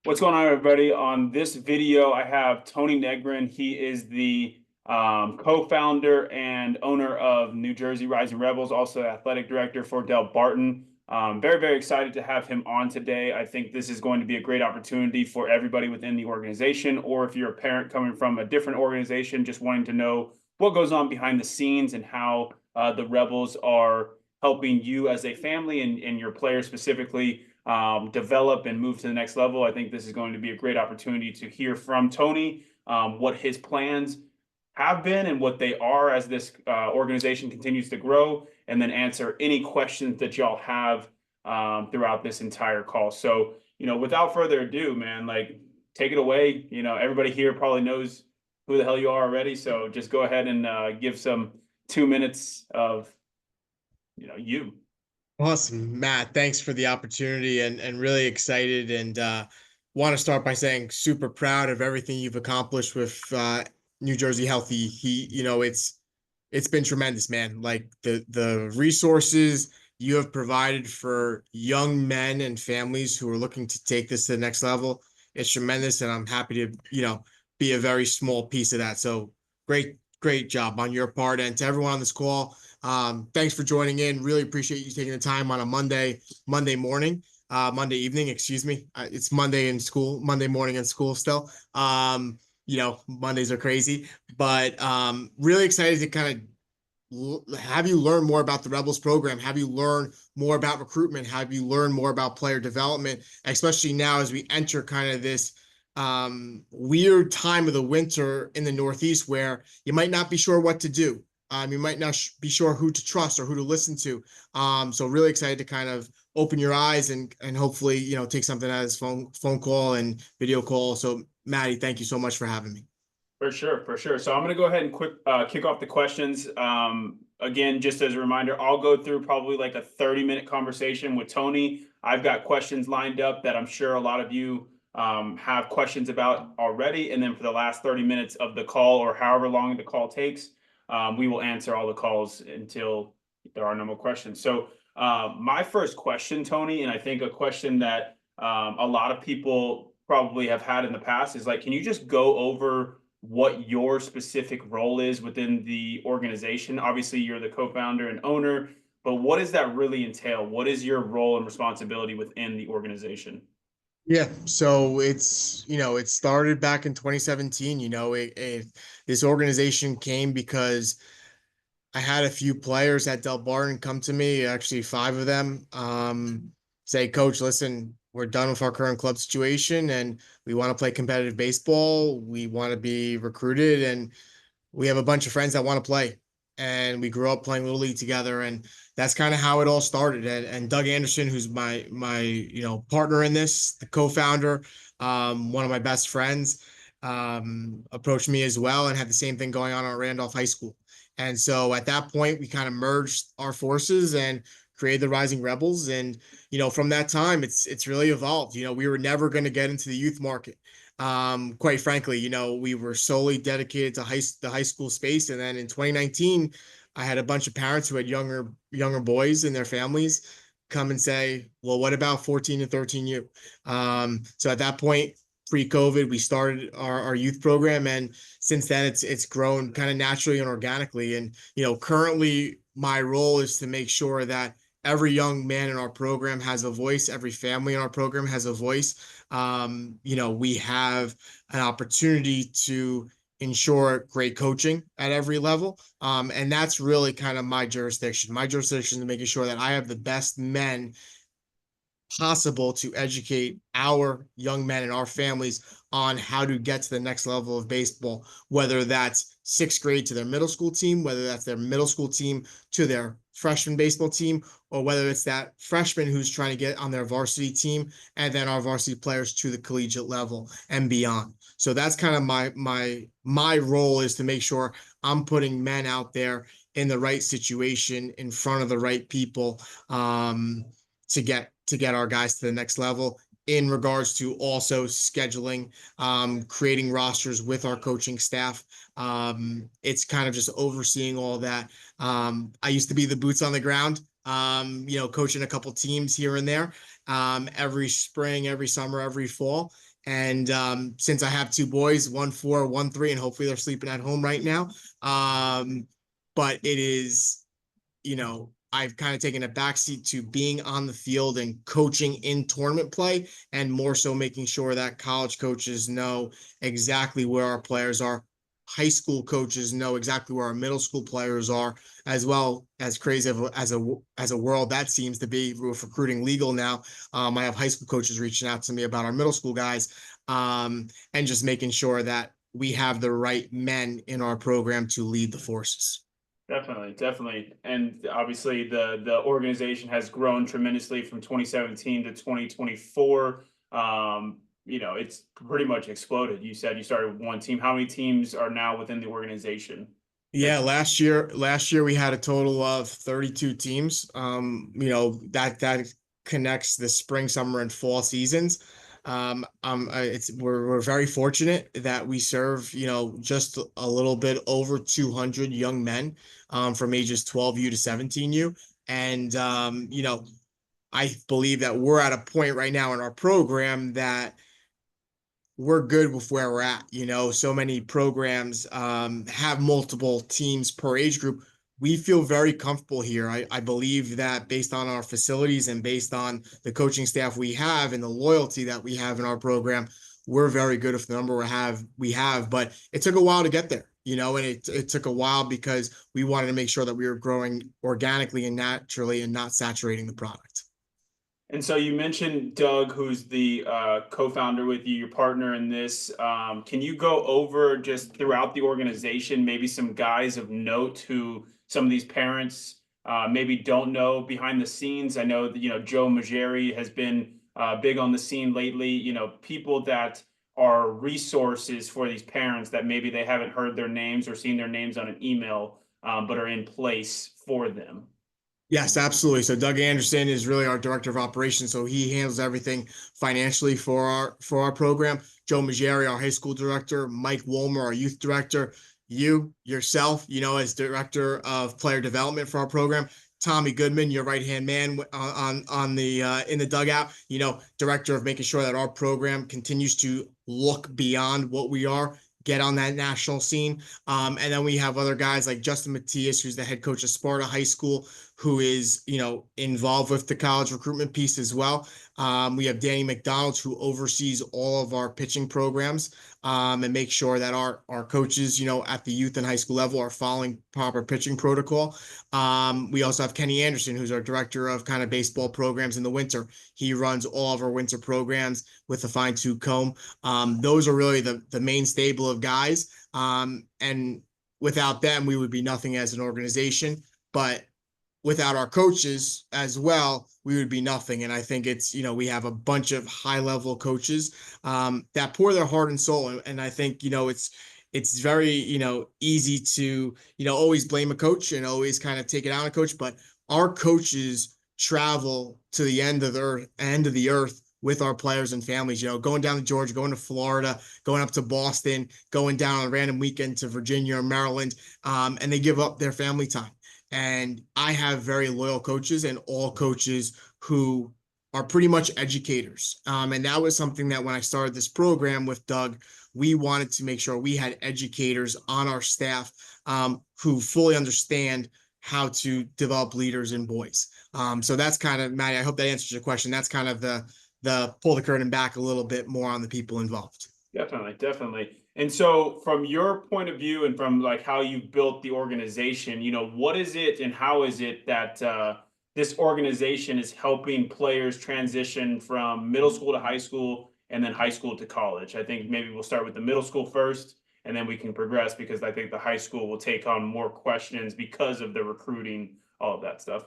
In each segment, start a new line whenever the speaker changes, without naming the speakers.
What's going on, everybody? On this video, I have Tony Negrin. He is the co-founder and owner of New Jersey Rising Rebels, also athletic director for Delbarton. Very, very excited to have him on today. I think this is going to be a great opportunity for everybody within the organization, or if you're a parent coming from a different organization, just wanting to know what goes on behind the scenes and how the Rebels are helping you as a family and your players specifically develop and move to the next level. I think this is going to be a great opportunity to hear from Tony, what his plans have been and what they are as this organization continues to grow, and then answer any questions that y'all have throughout this entire call. So, without further ado, man, like take it away. Everybody here probably knows who the hell you are already. So just go ahead and give some 2 minutes of, you.
Awesome, Matt. Thanks for the opportunity and really excited and want to start by saying super proud of everything you've accomplished with New Jersey Healthy Heat. It's been tremendous, man. Like the resources you have provided for young men and families who are looking to take this to the next level. It's tremendous, and I'm happy to, be a very small piece of that. So great job on your part. And to everyone on this call, thanks for joining in. Really appreciate you taking the time on a Monday morning, Monday evening, excuse me. It's Monday in school, Monday morning in school still. Mondays are crazy, but really excited to kind of have you learn more about the Rebels program, have you learn more about recruitment, have you learn more about player development, especially now as we enter kind of this weird time of the winter in the Northeast where you might not be sure what to do. You might not be sure who to trust or who to listen to. So really excited to kind of open your eyes and hopefully, take something out of this phone call and video call. So Maddie, thank you so much for having me.
For sure, for sure. So I'm going to go ahead and kick off the questions. Again, just as a reminder, I'll go through probably like a 30-minute conversation with Tony. I've got questions lined up that I'm sure a lot of you have questions about already. And then for the last 30 minutes of the call, or however long the call takes, we will answer all the calls until there are no more questions. So my first question, Tony, and I think a question that a lot of people probably have had in the past is like, can you just go over what your specific role is within the organization? Obviously, you're the co-founder and owner, but what does that really entail? What is your role and responsibility within the organization?
Yeah, so it started back in 2017. This organization came because I had a few players at Delbarton come to me, actually five of them, say, Coach, listen, we're done with our current club situation and we want to play competitive baseball. We want to be recruited and we have a bunch of friends that want to play. And we grew up playing Little League together. And that's kind of how it all started. And Doug Anderson, who's my partner in this, the co-founder, one of my best friends, approached me as well and had the same thing going on at Randolph High School. And so at that point, we kind of merged our forces and created the Rising Rebels. And, from that time, it's really evolved. We were never going to get into the youth market. Quite frankly, we were solely dedicated to the high school space. And then in 2019, I had a bunch of parents who had younger boys in their families come and say, well, what about 14 and 13U? So at that point, pre-COVID, we started our youth program, and since then it's grown kind of naturally and organically. And currently my role is to make sure that every young man in our program has a voice, every family in our program has a voice. We have an opportunity to ensure great coaching at every level. And that's really kind of my jurisdiction. My jurisdiction is making sure that I have the best men possible to educate our young men and our families on how to get to the next level of baseball, whether that's sixth grade to their middle school team, whether that's their middle school team to their freshman baseball team, or whether it's that freshman who's trying to get on their varsity team, and then our varsity players to the collegiate level and beyond. So that's kind of my role, is to make sure I'm putting men out there in the right situation in front of the right people, to get our guys to the next level, in regards to also scheduling, creating rosters with our coaching staff. It's kind of just overseeing all that. I used to be the boots on the ground, coaching a couple teams here and there, every spring, every summer, every fall. And since I have two boys, 1 4, 1 3, and hopefully they're sleeping at home right now. But it is, I've kind of taken a backseat to being on the field and coaching in tournament play, and more so making sure that college coaches know exactly where our players are. High school coaches know exactly where our middle school players are, as well as crazy as a world that seems to be with recruiting legal now. I have high school coaches reaching out to me about our middle school guys, and just making sure that we have the right men in our program to lead the forces.
Definitely, definitely. And obviously the organization has grown tremendously from 2017 to 2024. It's pretty much exploded. You said you started with one team. How many teams are now within the organization?
Yeah, last year we had a total of 32 teams. That connects the spring, summer, and fall seasons. We're very fortunate that we serve, just a little bit over 200 young men, from ages 12U to 17U. And I believe that we're at a point right now in our program that we're good with where we're at. So many programs have multiple teams per age group. We feel very comfortable here. I believe that based on our facilities and based on the coaching staff we have and the loyalty that we have in our program, we're very good with the number we have. But it took a while to get there, and it took a while because we wanted to make sure that we were growing organically and naturally and not saturating the product.
And so you mentioned Doug, who's the co-founder with you, your partner in this. Can you go over just throughout the organization, maybe some guys of note who some of these parents maybe don't know behind the scenes? I know that, Joe Mageri has been big on the scene lately. People that are resources for these parents that maybe they haven't heard their names or seen their names on an email, but are in place for them.
Yes, absolutely. So Doug Anderson is really our director of operations. So he handles everything financially for our program. Joe Mageri, our high school director, Mike Wolmer, our youth director, yourself, as director of player development for our program. Tommy Goodman, your right hand man on the in the dugout, director of making sure that our program continues to look beyond what we are, get on that national scene. And then we have other guys like Justin Matias, who's the head coach of Sparta High School, who is, involved with the college recruitment piece as well. We have Danny McDonald, who oversees all of our pitching programs, and make sure that our coaches, at the youth and high school level are following proper pitching protocol. We also have Kenny Anderson, who's our director of kind of baseball programs in the winter. He runs all of our winter programs with a fine-tooth comb. Those are really the main stable of guys. And without them, we would be nothing as an organization. But without our coaches as well, we would be nothing. And I think it's, we have a bunch of high level coaches that pour their heart and soul. And I think, it's very, easy to, always blame a coach and always kind of take it out on a coach. But our coaches travel to the end of the earth with our players and families, going down to Georgia, going to Florida, going up to Boston, going down on a random weekend to Virginia or Maryland, and they give up their family time. And I have very loyal coaches and all coaches who are pretty much educators. And that was something that when I started this program with Doug, we wanted to make sure we had educators on our staff who fully understand how to develop leaders in boys. So that's kind of, Maddie, I hope that answers your question. That's kind of the pull the curtain back a little bit more on the people involved.
Definitely, definitely. And so from your point of view and from like how you built the organization, what is it and how is it that this organization is helping players transition from middle school to high school and then high school to college? I think maybe we'll start with the middle school first and then we can progress because I think the high school will take on more questions because of the recruiting, all of that stuff.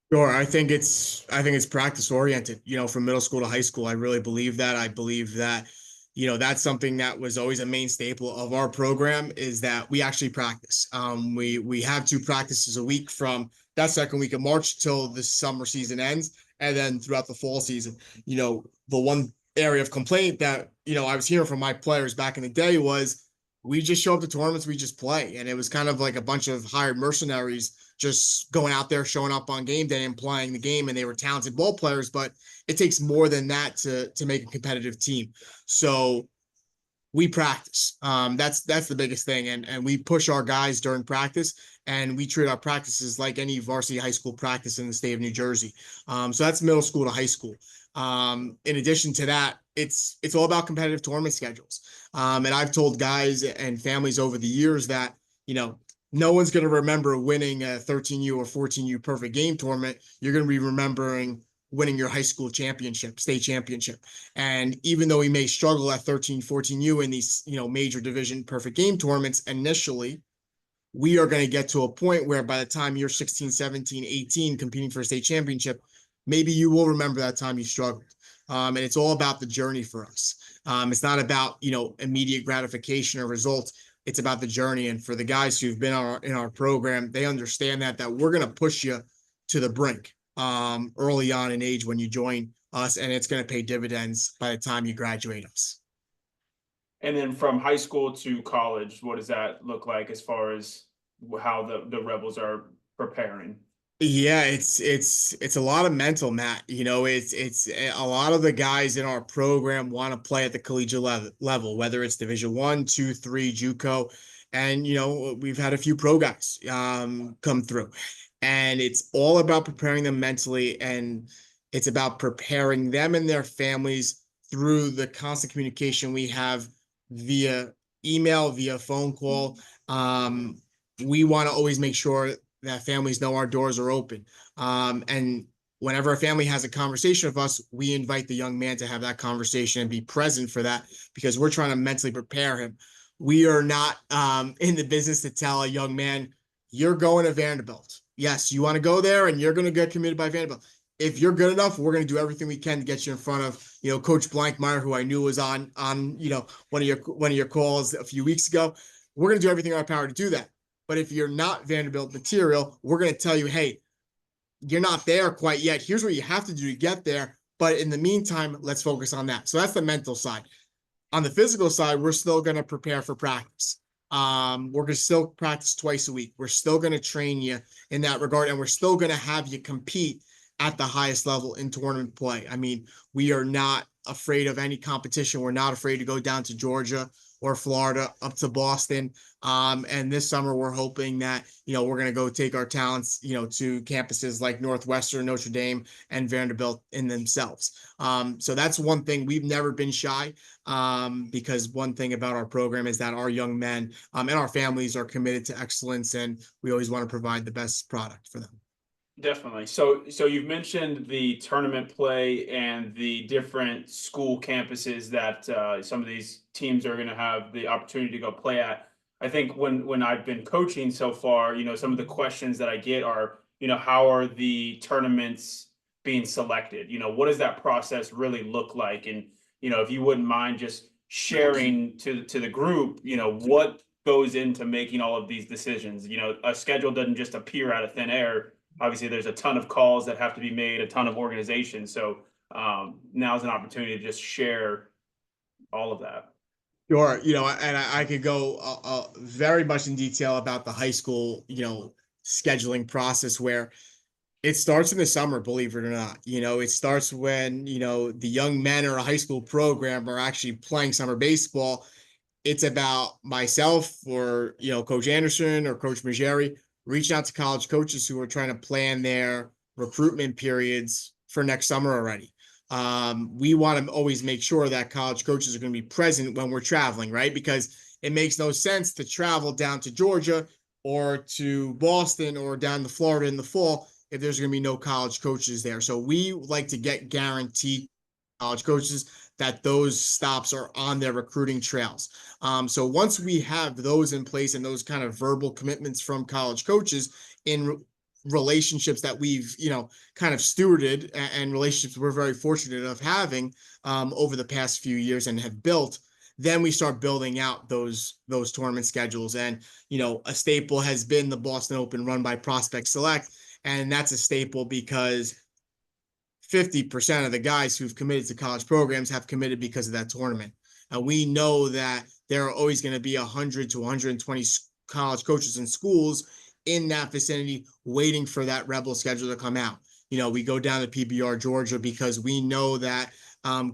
Sure. I think it's practice oriented, from middle school to high school. I really believe that. I believe that, that's something that was always a main staple of our program is that we actually practice. We have 2 practices a week from that second week of March till the summer season ends. And then throughout the fall season, the one area of complaint that, I was hearing from my players back in the day was we just show up to tournaments, we just play. And it was kind of like a bunch of hired mercenaries just going out there, showing up on game day and playing the game. And they were talented ball players, but it takes more than that to make a competitive team. So we practice. That's the biggest thing. And we push our guys during practice, and we treat our practices like any varsity high school practice in the state of New Jersey. So that's middle school to high school. In addition to that, it's all about competitive tournament schedules. And I've told guys and families over the years that, no one's going to remember winning a 13U or 14U perfect game tournament. You're going to be remembering winning your high school championship, state championship. And even though we may struggle at 13, 14U in these, major division perfect game tournaments initially, we are going to get to a point where by the time you're 16, 17, 18 competing for a state championship, maybe you will remember that time you struggled. And it's all about the journey for us. It's not about, immediate gratification or results. It's about the journey. And for the guys who've been in our program, they understand that we're going to push you to the brink early on in age when you join us, and it's going to pay dividends by the time you graduate us.
And then from high school to college, what does that look like as far as how the Rebels are preparing?
Yeah, it's a lot of mental, Matt. It's a lot of the guys in our program want to play at the collegiate level, whether it's Division 1, 2, 3, JUCO, and we've had a few pro guys come through, and it's all about preparing them mentally, and it's about preparing them and their families through the constant communication we have via email, via phone call. We want to always make sure that families know our doors are open. And whenever a family has a conversation with us, we invite the young man to have that conversation and be present for that, because we're trying to mentally prepare him. We are not in the business to tell a young man, you're going to Vanderbilt. Yes, you want to go there and you're going to get committed by Vanderbilt. If you're good enough, we're going to do everything we can to get you in front of, Coach Blankmeyer, who I knew was on one of your calls a few weeks ago. We're going to do everything in our power to do that. But if you're not Vanderbilt material, we're going to tell you, hey, you're not there quite yet. Here's what you have to do to get there. But in the meantime, let's focus on that. So that's the mental side. On the physical side, we're still going to prepare for practice. We're going to still practice twice a week. We're still going to train you in that regard, and we're still going to have you compete at the highest level in tournament play. I mean, we are not afraid of any competition. We're not afraid to go down to Georgia or Florida, up to Boston. And this summer, we're hoping that, we're going to go take our talents, to campuses like Northwestern, Notre Dame, and Vanderbilt in themselves. So that's one thing. We've never been shy, because one thing about our program is that our young men and our families are committed to excellence, and we always want to provide the best product for them.
Definitely. So you've mentioned the tournament play and the different school campuses that some of these teams are going to have the opportunity to go play at. I think when I've been coaching so far, some of the questions that I get are, how are the tournaments being selected? What does that process really look like? And, if you wouldn't mind just sharing to the group, what goes into making all of these decisions. A schedule doesn't just appear out of thin air. Obviously there's a ton of calls that have to be made, a ton of organization. So now's an opportunity to just share all of that.
Sure. And I could go very much in detail about the high school, scheduling process, where it starts in the summer, believe it or not. It starts when, the young men or a high school program are actually playing summer baseball. It's about myself or, Coach Anderson or Coach Majeri reaching out to college coaches who are trying to plan their recruitment periods for next summer already. We want to always make sure that college coaches are going to be present when we're traveling, right? Because it makes no sense to travel down to Georgia or to Boston or down to Florida in the fall if there's going to be no college coaches there. So we like to get guaranteed college coaches that those stops are on their recruiting trails. So once we have those in place and those kind of verbal commitments from college coaches in relationships that we've, kind of stewarded, and relationships we're very fortunate of having over the past few years and have built, then we start building out those tournament schedules. And, a staple has been the Boston Open run by Prospect Select. And that's a staple because 50% of the guys who've committed to college programs have committed because of that tournament. And we know that there are always going to be 100 to 120 college coaches and schools in that vicinity waiting for that Rebel schedule to come out. We go down to PBR Georgia because we know that,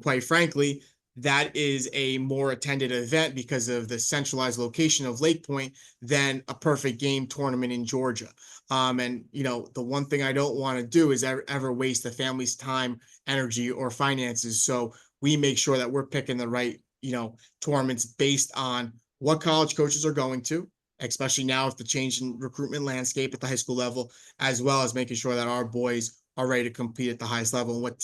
quite frankly, that is a more attended event because of the centralized location of Lake Point than a perfect game tournament in Georgia. And the one thing I don't want to do is ever waste the family's time, energy, or finances. So we make sure that we're picking the right, tournaments based on what college coaches are going to, especially now with the change in recruitment landscape at the high school level, as well as making sure that our boys are ready to compete at the highest level and what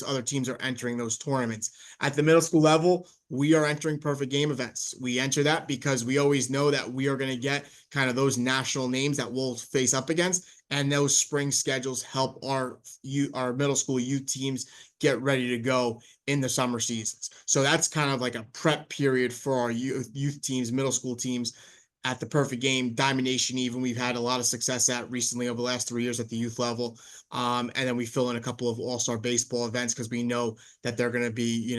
other teams are entering those tournaments. At the middle school level, we are entering perfect game events. We enter that because we always know that we are going to get kind of those national names that we'll face up against. And those spring schedules help our middle school youth teams get ready to go in the summer seasons. So that's kind of like a prep period for our youth teams, middle school teams at the perfect game, Diamond Nation. Even we've had a lot of success at recently over the last 3 years at the youth level. And then we fill in a couple of all-star baseball events because we know that they're going to be,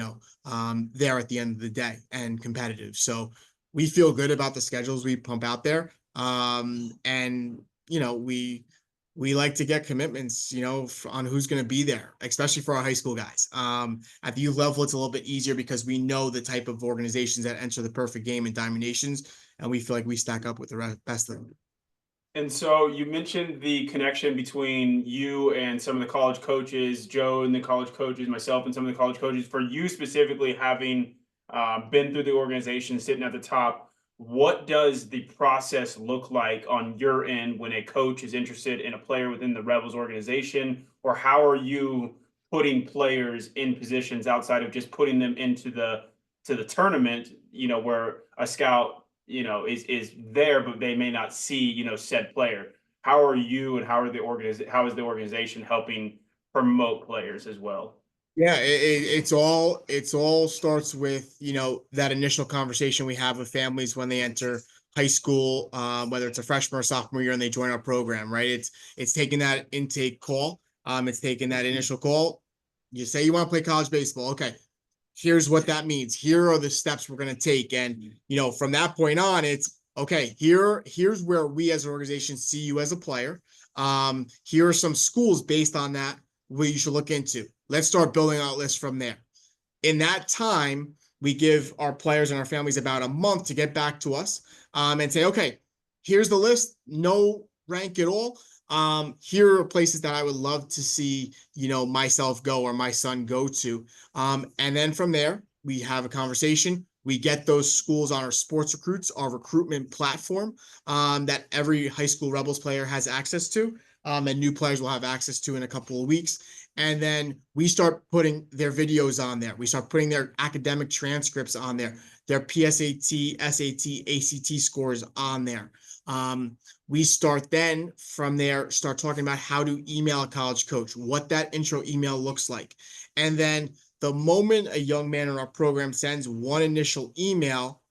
there at the end of the day and competitive. So we feel good about the schedules we pump out there. And we like to get commitments, on who's going to be there, especially for our high school guys. At the youth level, it's a little bit easier because we know the type of organizations that enter the perfect game in Diamond Nations, and we feel like we stack up with the best of them.
And so you mentioned the connection between you and some of the college coaches, Joe and the college coaches, myself and some of the college coaches. For you specifically, having been through the organization, sitting at the top, what does the process look like on your end when a coach is interested in a player within the Rebels organization? Or how are you putting players in positions outside of just putting them into the tournament, where a scout is there, but they may not see, said player? How are you and how is the organization helping promote players as well?
Yeah, it's all starts with, that initial conversation we have with families when they enter high school, whether it's a freshman or sophomore year and they join our program, right? It's taking that intake call. It's taking that initial call. You say you want to play college baseball. Okay, here's what that means. Here are the steps we're going to take. And, from that point on, it's okay, here's where we as an organization see you as a player. Here are some schools based on that where you should look into. Let's start building out lists from there. In that time, we give our players and our families about a month to get back to us, and say, okay, here's the list, no rank at all. Here are places that I would love to see, myself go or my son go to. And then from there, we have a conversation. We get those schools on our sports recruits, our recruitment platform, that every high school Rebels player has access to, and new players will have access to in a couple of weeks. And then we start putting their videos on there. We start putting their academic transcripts on there, their PSAT, SAT, ACT scores on there. We start then from there, start talking about how to email a college coach, what that intro email looks like. And then the moment a young man in our program sends one initial email,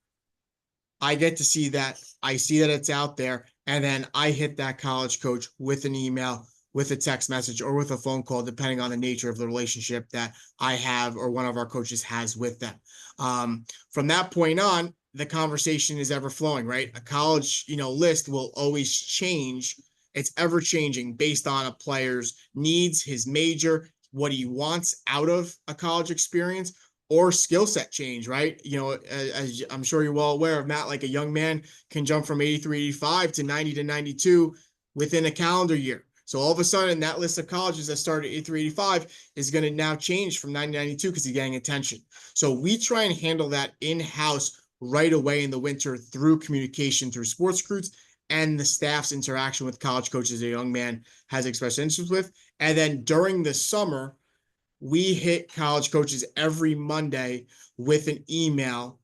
I get to see that. I see that it's out there. And then I hit that college coach with an email, with a text message, or with a phone call, depending on the nature of the relationship that I have or one of our coaches has with them. From that point on, the conversation is ever flowing, right? A college, list will always change. It's ever changing based on a player's needs, his major, what he wants out of a college experience, or skill set change, right? As I'm sure you're well aware of, Matt, like a young man can jump from 83, 85 to 90 to 92 within a calendar year. So all of a sudden, that list of colleges that started at 83, 85 is going to now change from 90 to 92 because he's getting attention. So we try and handle that in-house right away in the winter through communication, through sports recruits, and the staff's interaction with college coaches a young man has expressed interest with. And then during the summer, we hit college coaches every Monday with an email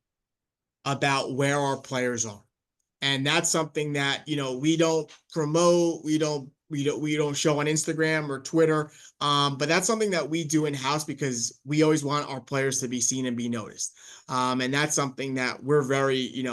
about where our players are. And that's something that, we don't promote, we don't show on Instagram or Twitter. But that's something that we do in-house because we always want our players to be seen and be noticed. And that's something that we're very,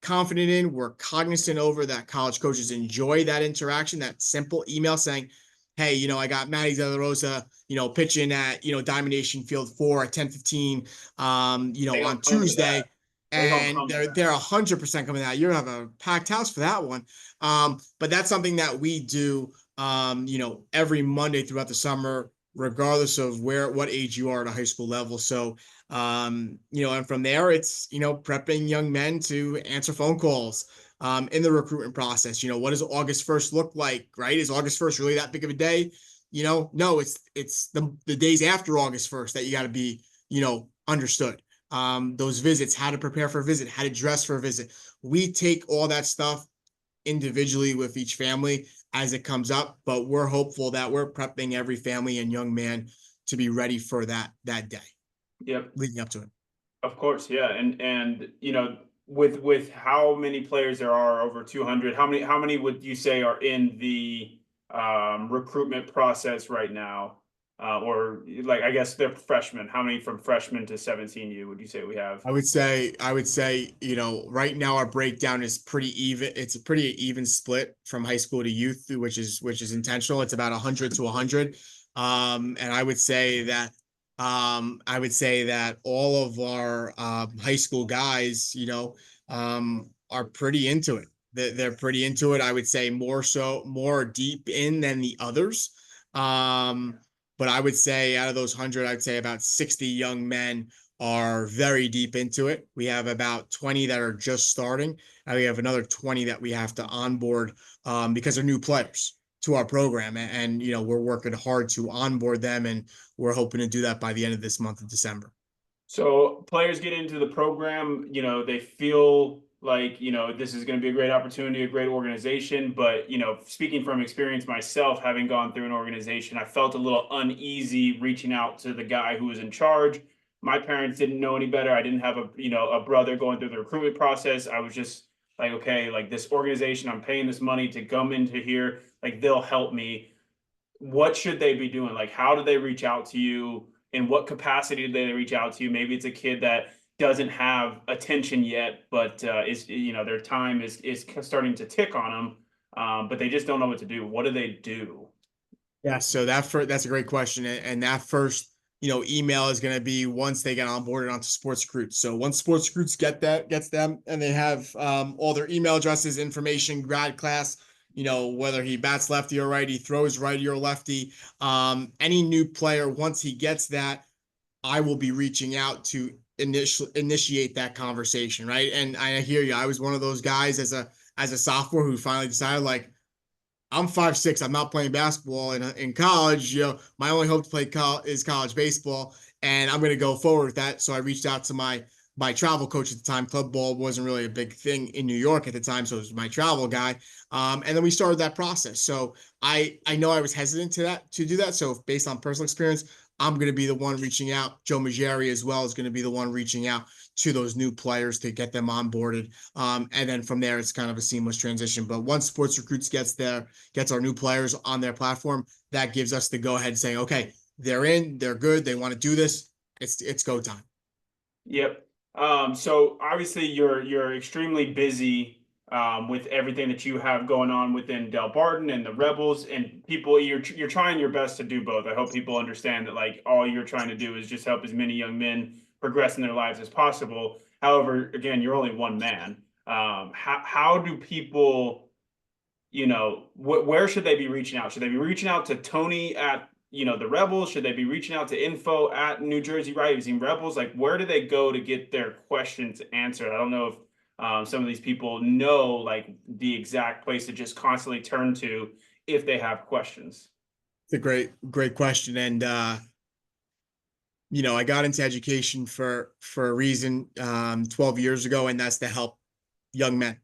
confident in. We're cognizant over that college coaches enjoy that interaction, that simple email saying, hey, I got Matty De La Rosa, pitching at, Diamond Nation Field 4 at 10:15,
They gonna
on
come to
Tuesday.
that. They gonna
And
come to
they're
that.
100% coming out. You're gonna have a packed house for that one. But that's something that we do, every Monday throughout the summer, regardless of what age you are at a high school level. So, and from there, it's, prepping young men to answer phone calls, in the recruitment process. What does August 1st look like, right? Is August 1st really that big of a day? No, it's the days after August 1st that you got to be, understood. Those visits, how to prepare for a visit, how to dress for a visit. We take all that stuff individually with each family as it comes up, but we're hopeful that we're prepping every family and young man to be ready for that day
Yep.
leading up to it.
Of course, yeah, and with how many players there are, over 200, how many would you say are in the recruitment process right now? Or like, I guess they're freshmen. How many from freshman to 17U would you say we have?
I would say, right now our breakdown is pretty even. It's a pretty even split from high school to youth, which is intentional. It's about 100 to 100. And I would say that all of our high school guys, are pretty into it. They're pretty into it. I would say more deep in than the others. Um, but I would say out of those 100, I'd say about 60 young men are very deep into it. We have about 20 that are just starting, and we have another 20 that we have to onboard, because they're new players to our program. And, we're working hard to onboard them, and we're hoping to do that by the end of this month of December.
So players get into the program, they feel like, this is going to be a great opportunity, a great organization. But, speaking from experience myself, having gone through an organization, I felt a little uneasy reaching out to the guy who was in charge. My parents didn't know any better. I didn't have a brother going through the recruitment process. I was just like, okay, like this organization, I'm paying this money to come into here, like they'll help me. What should they be doing? Like, how do they reach out to you? In what capacity do they reach out to you? Maybe it's a kid that doesn't have attention yet, but is their time is starting to tick on them, but they just don't know what to do. What do they do?
Yeah, so that's a great question, and that first, email is going to be once they get onboarded onto Sports Recruits. So once Sports Recruits gets them, and they have, all their email addresses, information, grad class, whether he bats lefty or righty, throws righty or lefty, any new player, once he gets that, I will be reaching out to initiate that conversation, right? And I hear you. I was one of those guys as a sophomore who finally decided, like, I'm 5'6". I'm not playing basketball in college. My only hope to play is college baseball, and I'm going to go forward with that. So I reached out to my travel coach at the time. Club ball wasn't really a big thing in New York at the time, so it was my travel guy. And then we started that process. So I know I was hesitant to do that. So based on personal experience, I'm going to be the one reaching out. Joe Maggiari as well is going to be the one reaching out to those new players to get them onboarded. And then from there, it's kind of a seamless transition. But once Sports Recruits gets our new players on their platform, that gives us the go ahead saying, okay, they're in, they're good, they want to do this. It's go time.
Yep. So obviously you're extremely busy with everything that you have going on within Delbarton and the Rebels and people. You're trying your best to do both. I hope people understand that like all you're trying to do is just help as many young men progress in their lives as possible. However, again, you're only one man. How do people where should they be reaching out? Should they be reaching out to Tony at the Rebels? Should they be reaching out to info at New Jersey Rising Rebels? Like, where do they go to get their questions answered? I don't know if some of these people know like the exact place to just constantly turn to if they have questions.
It's a great question. And I got into education for a reason, 12 years ago, and that's to help young men.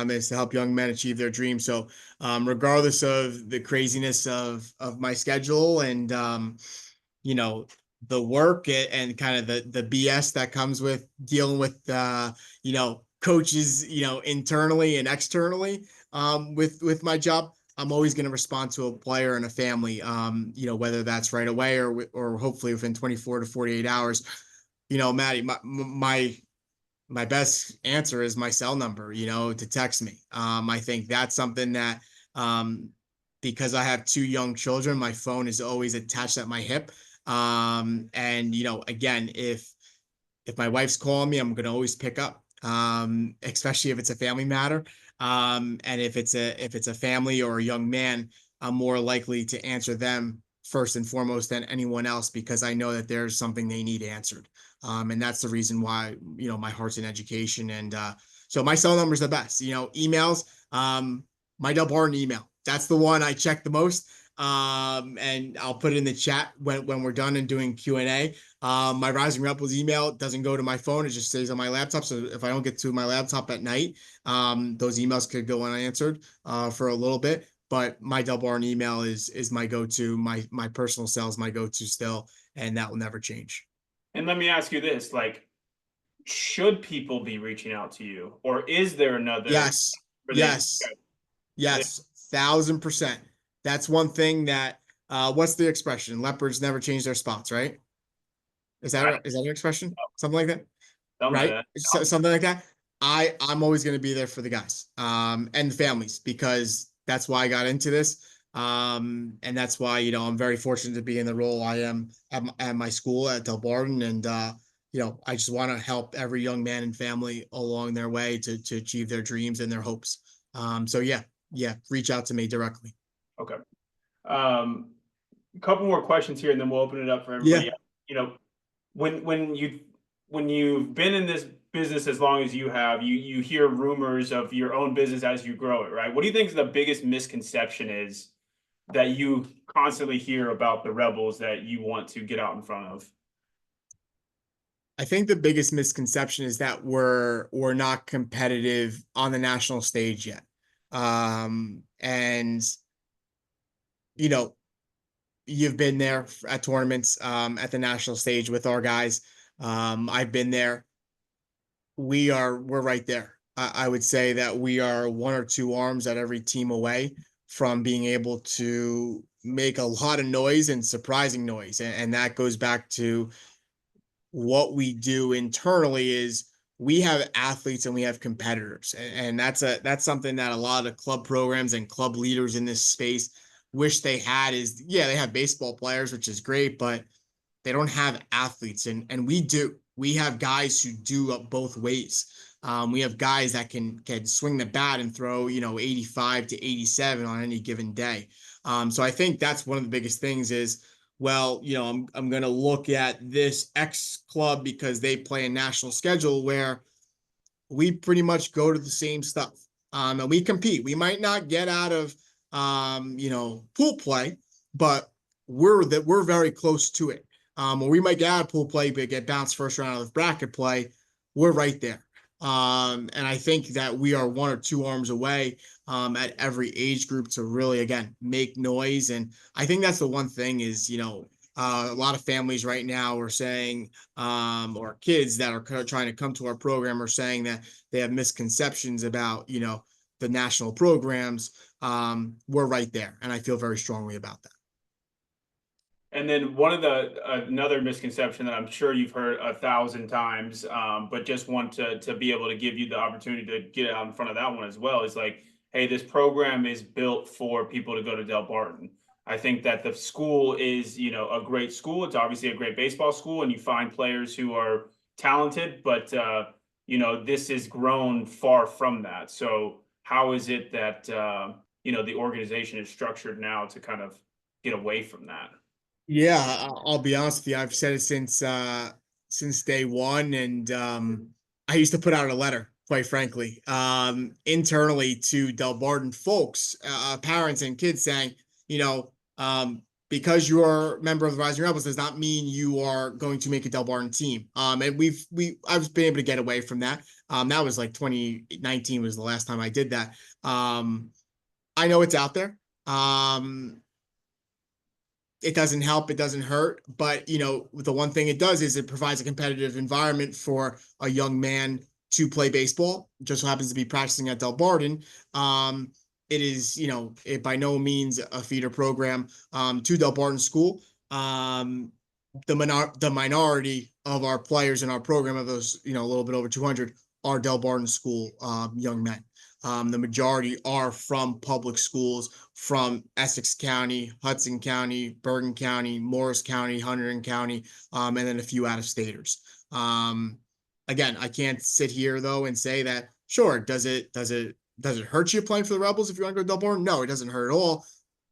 Is to help young men achieve their dreams. So, regardless of the craziness of my schedule and, you know, the work and kind of the BS that comes with dealing with, coaches, internally and externally, with my job, I'm always going to respond to a player and a family, whether that's right away or hopefully within 24 to 48 hours. Maddie, my best answer is my cell number, to text me. I think that's something that, because I have two young children, my phone is always attached at my hip. And again, if my wife's calling me, I'm gonna always pick up. Especially if it's a family matter. And if it's a family or a young man, I'm more likely to answer them first and foremost than anyone else because I know that there's something they need answered. And that's the reason why, my heart's in education. And so my cell number is the best. Emails, my Delbarton email. That's the one I check the most. And I'll put it in the chat when we're done and doing Q&A. My Rising Rebels email doesn't go to my phone. It just stays on my laptop. So if I don't get to my laptop at night, those emails could go unanswered for a little bit. But my Delbarton email is my go-to. My personal cell is my go-to still, and that will never change.
And let me ask you this, like, should people be reaching out to you, or is there another
Yes,
where they
yes, yes, 1,000%. That's one thing that what's the expression? Leopards never change their spots, right?
I
Is that an expression? Something like that?
don't know
Right?
that.
Something like that. I'm always going to be there for the guys and the families because that's why I got into this. And that's why, I'm very fortunate to be in the role I am at my school at Delbarton. And, I just want to help every young man and family along their way to achieve their dreams and their hopes. So yeah, reach out to me directly.
Okay. Um, a couple more questions here, and then we'll open it up for everybody
Yeah.
else. You know, when you've been in this business as long as you have, you hear rumors of your own business as you grow it, right? What do you think the biggest misconception is that you constantly hear about the Rebels that you want to get out in front of?
I think the biggest misconception is that we're not competitive on the national stage yet. And you know, you've been there at tournaments at the national stage with our guys. I've been there. We're right there. I would say that we are one or two arms at every team away from being able to make a lot of noise and surprising noise. And that goes back to what we do internally is we have athletes and we have competitors, and that's something that a lot of club programs and club leaders in this space wish they had. Is yeah, they have baseball players, which is great, but they don't have athletes, and we do. We have guys who do it both ways. We have guys that can swing the bat and throw 85 to 87 on any given day. So I think that's one of the biggest things is, well, I'm going to look at this X club because they play a national schedule where we pretty much go to the same stuff. And we compete. We might not get out of pool play, but we're very close to it. Or we might get out of pool play, but get bounced first round of bracket play. We're right there. And I think that we are one or two arms away at every age group to really, again, make noise. And I think that's the one thing is, a lot of families right now are saying, or kids that are trying to come to our program are saying that they have misconceptions about, the national programs. We're right there. And I feel very strongly about that.
And then one of the another misconception that I'm sure you've heard 1,000 times, but just want to be able to give you the opportunity to get out in front of that one as well is like, hey, this program is built for people to go to Delbarton. I think that the school is, a great school. It's obviously a great baseball school, and you find players who are talented, but this has grown far from that. So how is it that the organization is structured now to kind of get away from that?
Yeah, I'll be honest with you. I've said it since day one, and I used to put out a letter, quite frankly, internally to Delbarton folks, parents and kids, saying, because you are a member of the Rising Rebels does not mean you are going to make a Delbarton team. And I've been able to get away from that. That was like 2019 was the last time I did that. I know it's out there. It doesn't help, it doesn't hurt, but the one thing it does is it provides a competitive environment for a young man to play baseball. It just so happens to be practicing at Delbarton. It is, it by no means a feeder program to Delbarton School. The minority of our players in our program of those, a little bit over 200 are Delbarton School young men. The majority are from public schools from Essex County, Hudson County, Bergen County, Morris County, Hunterdon County, and then a few out-of-staters. Again, I can't sit here though and say that, sure, does it hurt you playing for the Rebels if you want to go to Delbarton? No, it doesn't hurt at all.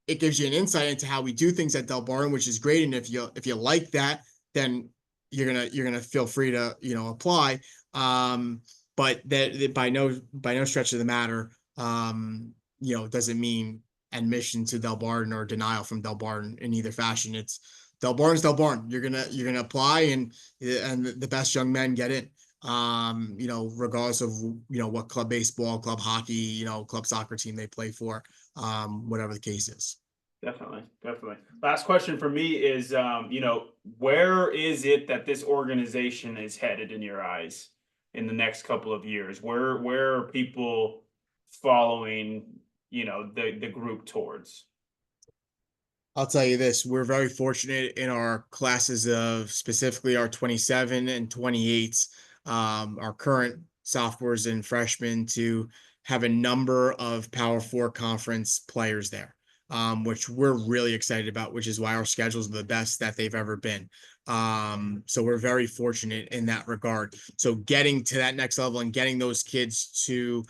It gives you an insight into how we do things at Delbarton, which is great. And if you like that, then you're gonna feel free to apply. But that by no stretch of the matter, doesn't mean admission to Delbarton or denial from Delbarton in either fashion. It's Delbarton's Delbarton. You're gonna apply, and the best young men get in. Regardless of what club baseball, club hockey, club soccer team they play for, whatever the case is.
Definitely. Last question for me is, where is it that this organization is headed in your eyes in the next couple of years? Where are people following, the group towards?
I'll tell you this, we're very fortunate in our classes of specifically our 27 and 28s, our current sophomores and freshmen, to have a number of Power Four conference players there, which we're really excited about, which is why our schedules are the best that they've ever been. So we're very fortunate in that regard. So getting to that next level and getting those kids to,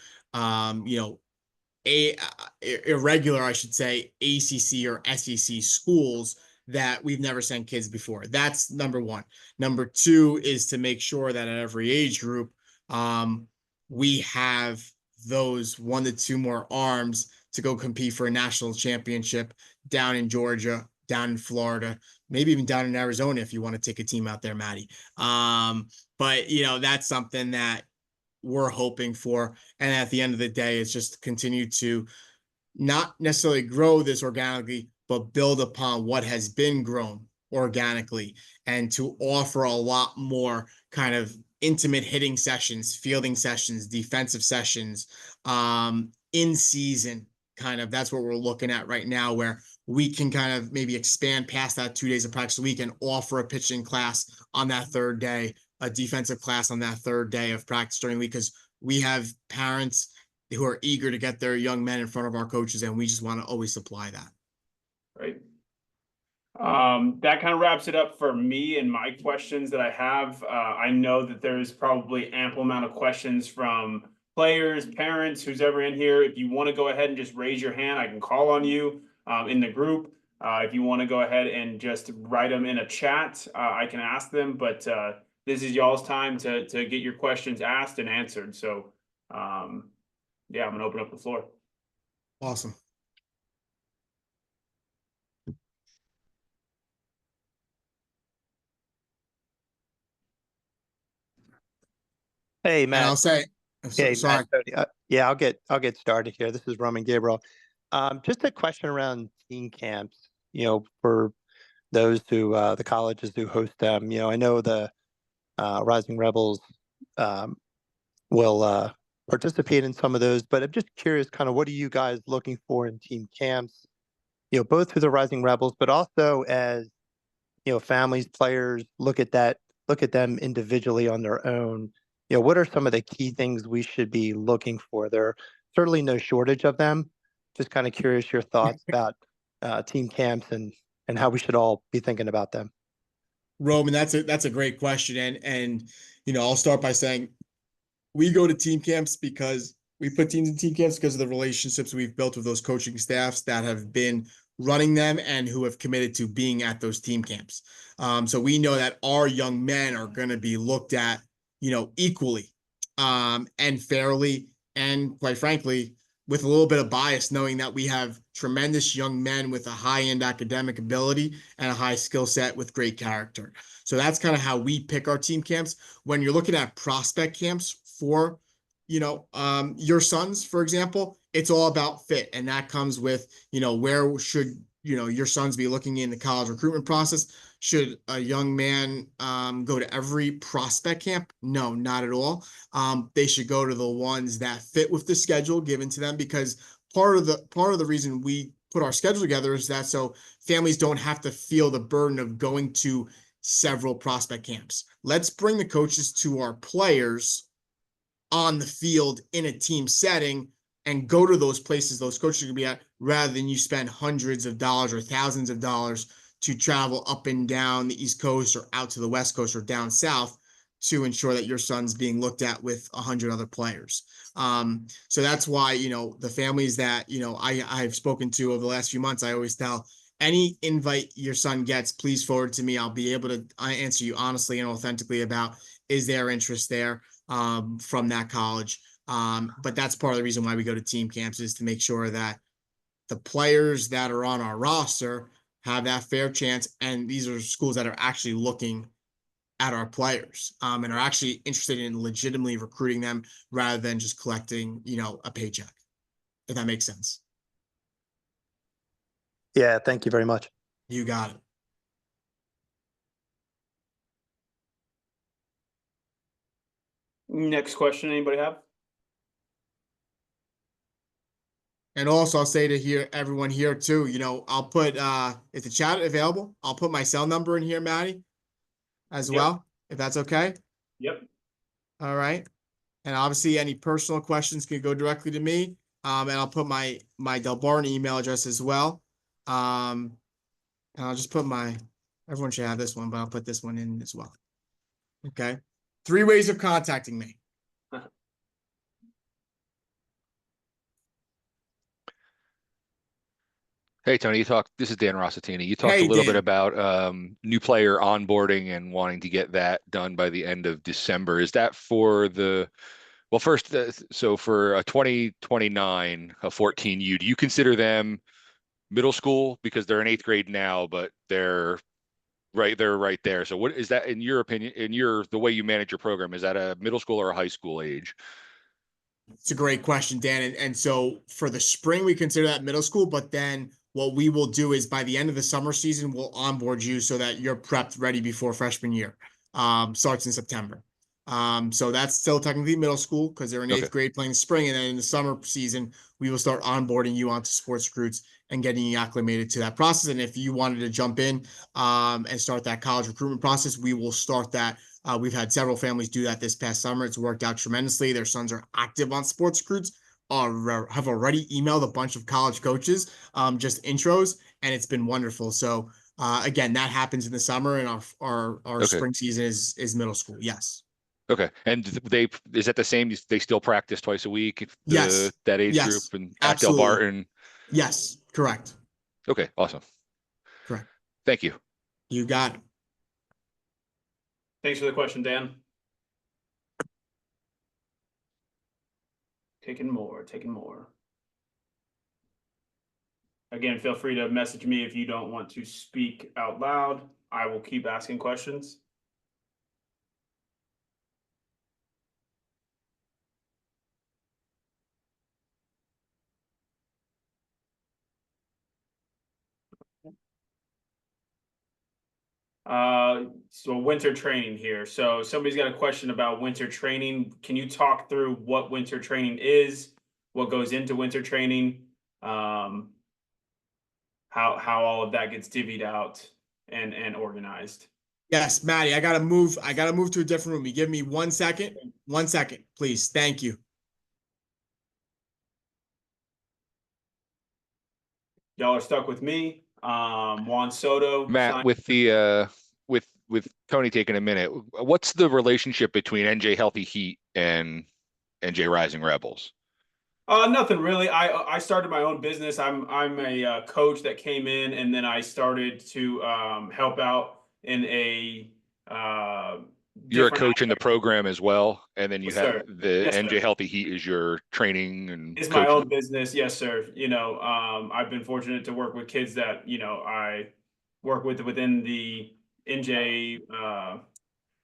irregular, I should say, ACC or SEC schools that we've never sent kids before. That's number one. Number two is to make sure that at every age group, we have those 1 to 2 more arms to go compete for a national championship down in Georgia, down in Florida, maybe even down in Arizona if you want to take a team out there, Maddie. But that's something that we're hoping for. And at the end of the day, it's just continue to not necessarily grow this organically, but build upon what has been grown organically, and to offer a lot more kind of intimate hitting sessions, fielding sessions, defensive sessions, in season. Kind of that's what we're looking at right now, where we can kind of maybe expand past that 2 days of practice a week and offer a pitching class on that third day, a defensive class on that third day of practice during the week, because we have parents who are eager to get their young men in front of our coaches, and we just want to always supply that.
Right. That kind of wraps it up for me and my questions that I have. I know that there's probably ample amount of questions from players, parents, who's ever in here. If you want to go ahead and just raise your hand, I can call on you in the group. If you want to go ahead and just write them in a chat, I can ask them. But this is y'all's time to get your questions asked and answered. So yeah, I'm gonna open up the floor.
Awesome.
Hey,
And
Matt.
I'll say,
Hey,
sorry.
Matt, Tony. Yeah, I'll get started here. This is Roman Gabriel. Just a question around teen camps. For those who the colleges who host them. I know the Rising Rebels will participate in some of those, but I'm just curious, kind of, what are you guys looking for in team camps? Both through the Rising Rebels, but also as families, players look at them individually on their own. What are some of the key things we should be looking for? There are certainly no shortage of them. Just kind of curious your thoughts about team camps and how we should all be thinking about them.
Roman, that's a great question. And I'll start by saying we go to team camps because we put teams in team camps because of the relationships we've built with those coaching staffs that have been running them and who have committed to being at those team camps. So we know that our young men are going to be looked at, equally, and fairly, and quite frankly, with a little bit of bias, knowing that we have tremendous young men with a high-end academic ability and a high skill set with great character. So that's kind of how we pick our team camps. When you're looking at prospect camps for, your sons, for example, it's all about fit. And that comes with, where should, your sons be looking in the college recruitment process? Should a young man go to every prospect camp? No, not at all. They should go to the ones that fit with the schedule given to them, because part of the reason we put our schedule together is that so families don't have to feel the burden of going to several prospect camps. Let's bring the coaches to our players on the field in a team setting and go to those places those coaches are going to be at, rather than you spend hundreds of dollars or thousands of dollars to travel up and down the East Coast or out to the West Coast or down south to ensure that your son's being looked at with 100 other players. So that's why, the families that, I've spoken to over the last few months, I always tell any invite your son gets, please forward to me. I'll be able to answer you honestly and authentically about, is there interest there from that college? But that's part of the reason why we go to team camps, is to make sure that the players that are on our roster have that fair chance. And these are schools that are actually looking at our players and are actually interested in legitimately recruiting them rather than just collecting, a paycheck, if that makes sense.
Yeah, thank you very much.
You got it.
Next question, anybody have?
And also I'll say to everyone here too, I'll put, is the chat available? I'll put my cell number in here, Maddie, as well, if that's okay.
Yep.
All right. And obviously any personal questions can go directly to me. And I'll put my Delbarton email address as well. And I'll just put everyone should have this one, but I'll put this one in as well. Okay. 3 ways of contacting me.
Hey, Tony, this is Dan Rossatini. You talked
Hey,
a little bit
Dan.
about new player onboarding and wanting to get that done by the end of December. Is that for well, first, so for a 2029, a 14U, do you consider them middle school because they're in 8th grade now, but they're right there. So what is that, in your opinion, the way you manage your program, is that a middle school or a high school age?
It's a great question, Dan. And so for the spring, we consider that middle school, but then what we will do is by the end of the summer season, we'll onboard you so that you're prepped ready before freshman year. Starts in September. So that's still technically middle school because they're in 8th
Okay.
grade playing spring. And then in the summer season, we will start onboarding you onto sports recruits and getting you acclimated to that process. And if you wanted to jump in and start that college recruitment process, we will start that. We've had several families do that this past summer. It's worked out tremendously. Their sons are active on sports recruits, have already emailed a bunch of college coaches, just intros, and it's been wonderful. So again, that happens in the summer, and our
Okay.
spring season is middle school. Yes.
Okay. And is that the same? They still practice twice a week,
Yes.
that age
Yes.
group, and at
Absolutely.
Delbarton?
Yes. Correct.
Okay. Awesome.
Correct.
Thank you.
You got it.
Thanks for the question, Dan. Taking more. Again, feel free to message me if you don't want to speak out loud. I will keep asking questions. So winter training here. So somebody's got a question about winter training. Can you talk through what winter training is, what goes into winter training, how all of that gets divvied out and organized?
Yes, Maddie, I gotta move to a different room. You give me 1 second. 1 second, please. Thank you.
Y'all are stuck with me. Juan Soto.
Matt, with the with Tony taking a minute, what's the relationship between NJ Healthy Heat and NJ Rising Rebels?
Nothing really. I started my own business. I'm a coach that came in, and then I started to help out in a
You're a
different
coach in the
aspect.
program as well, and then you
Yes,
have
sir.
the
Yes,
NJ
sir.
Healthy Heat is your training and
It's my
coaching.
own business. Yes, sir. I've been fortunate to work with kids that, I work with within the NJ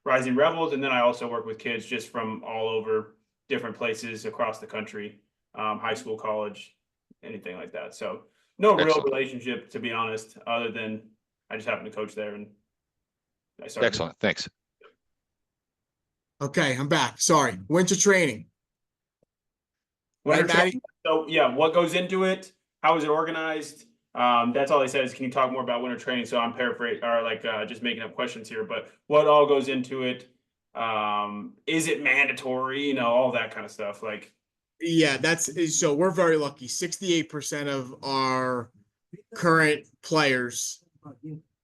Rising Rebels. And then I also work with kids just from all over different places across the country, high school, college, anything like that. So no real
Excellent.
relationship, to be honest, other than I just happen to coach there and I started.
Excellent. Thanks.
Okay, I'm back. Sorry. Winter training.
Winter
Right, Maddie?
training. So yeah, what goes into it? How is it organized? That's all they said is, can you talk more about winter training? So I'm paraphrasing or just making up questions here, but what all goes into it? Is it mandatory? All that kind of stuff. Like,
Yeah, so we're very lucky. 68% of our current players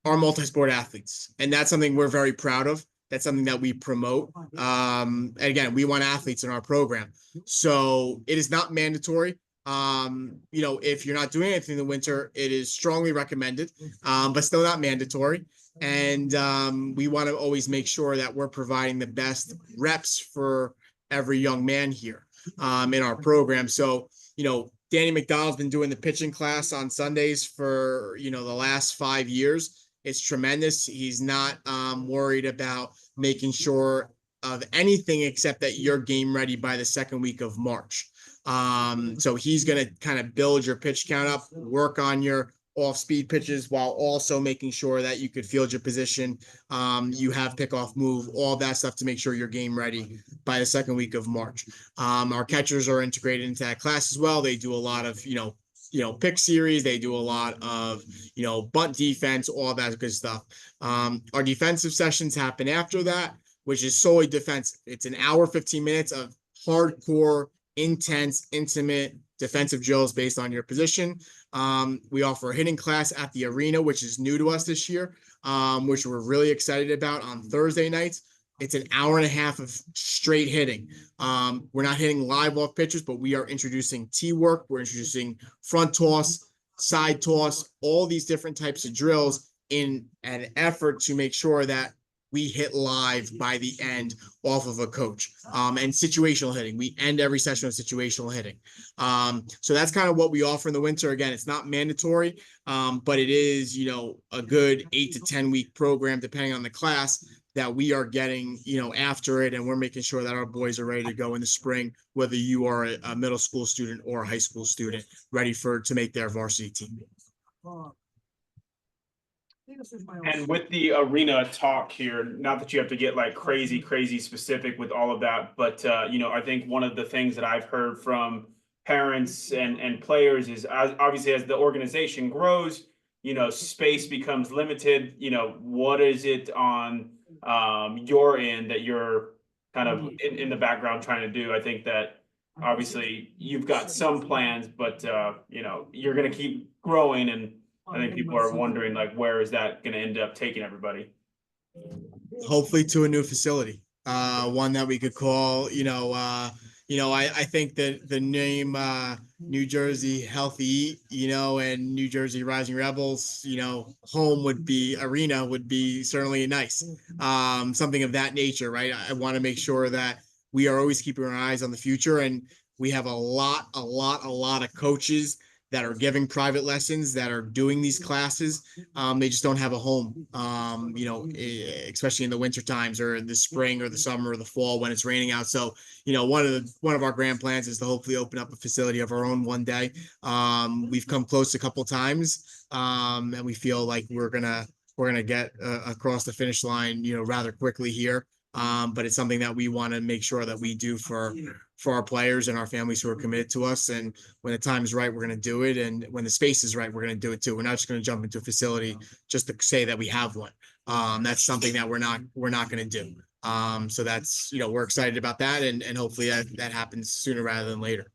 are multi-sport athletes, and that's something we're very proud of. That's something that we promote. And again, we want athletes in our program, so it is not mandatory. If you're not doing anything in the winter, it is strongly recommended, but still not mandatory. And we want to always make sure that we're providing the best reps for every young man here in our program. So, Danny McDonald's been doing the pitching class on Sundays for, the last 5 years. It's tremendous. He's not worried about making sure of anything except that you're game ready by the second week of March. So he's going to kind of build your pitch count up, work on your off-speed pitches while also making sure that you could field your position. You have pickoff move, all that stuff to make sure you're game ready by the second week of March. Our catchers are integrated into that class as well. They do a lot of, pick series. They do a lot of, bunt defense, all that good stuff. Our defensive sessions happen after that, which is solely defensive. It's an hour, 15 minutes of hardcore, intense, intimate defensive drills based on your position. We offer a hitting class at the arena, which is new to us this year, which we're really excited about on Thursday nights. It's an hour and a half of straight hitting. We're not hitting live off pitches, but we are introducing tee work. We're introducing front toss, side toss, all these different types of drills in an effort to make sure that we hit live by the end off of a coach. And situational hitting. We end every session with situational hitting. So that's kind of what we offer in the winter. Again, it's not mandatory, but it is, a good 8 to 10 week program, depending on the class, that we are getting, after it. And we're making sure that our boys are ready to go in the spring, whether you are a middle school student or a high school student, ready to make their varsity team.
And with the arena talk here, not that you have to get like crazy specific with all of that, but I think one of the things that I've heard from parents and players is, obviously as the organization grows, space becomes limited. What is it on your end that you're kind of in the background trying to do? I think that obviously you've got some plans, but you're going to keep growing, and I think people are wondering, like, where is that going to end up taking everybody?
Hopefully to a new facility, one that we could call, I think that the name New Jersey Healthy Eat, and New Jersey Rising Rebels, home arena would be certainly nice. Something of that nature, right? I want to make sure that we are always keeping our eyes on the future, and we have a lot of coaches that are giving private lessons, that are doing these classes. They just don't have a home, especially in the winter times or in the spring or the summer or the fall when it's raining out. So, one of our grand plans is to hopefully open up a facility of our own one day. We've come close a couple times, and we feel like we're gonna get across the finish line, rather quickly here. But it's something that we want to make sure that we do for our players and our families who are committed to us. And when the time is right, we're going to do it. And when the space is right, we're going to do it too. We're not just going to jump into a facility just to say that we have one. That's something that we're not going to do. So that's, we're excited about that. And hopefully that happens sooner rather than later.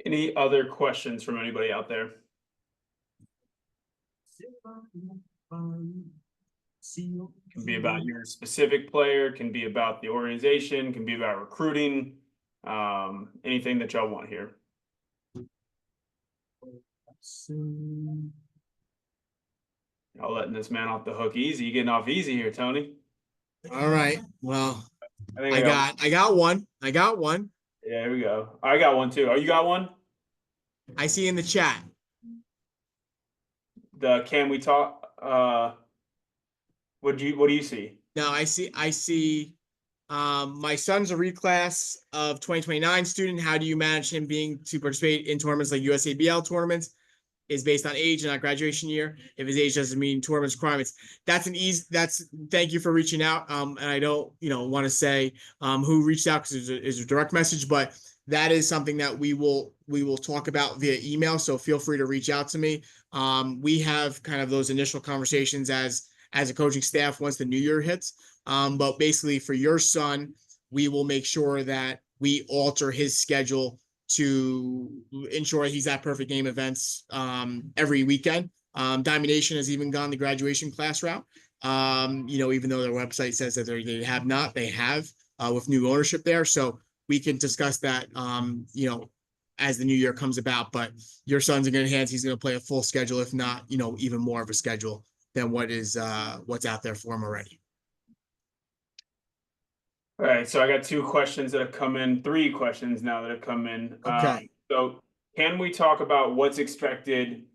Any other questions from anybody out there? Can be about your specific player, can be about the organization, can be about recruiting, anything that y'all want here. Y'all letting this man off the hook easy. You getting off easy here, Tony.
All right. Well, I got one.
Yeah, here we go. I got one too. Oh, you got one?
I see in the chat.
Can we talk? What do you see?
No, I see my son's a reclass of 2029 student. How do you manage him to participate in tournaments like USABL tournaments? Is based on age and not graduation year. If his age doesn't mean tournaments requirements, thank you for reaching out. And I don't, want to say who reached out because it's a direct message, but that is something that we will talk about via email. So feel free to reach out to me. We have kind of those initial conversations as as a coaching staff once the new year hits. But basically for your son, we will make sure that we alter his schedule to ensure he's at perfect game events every weekend. Diamond Nation has even gone the graduation class route. Even though their website says that they have not, they have with new ownership there. So we can discuss that, as the new year comes about. But your son's in good hands. He's going to play a full schedule, if not, even more of a schedule than what's out there for him already.
All right, so I got 2 questions that have come in, 3 questions now that have come in.
Okay.
So can we talk about what's expected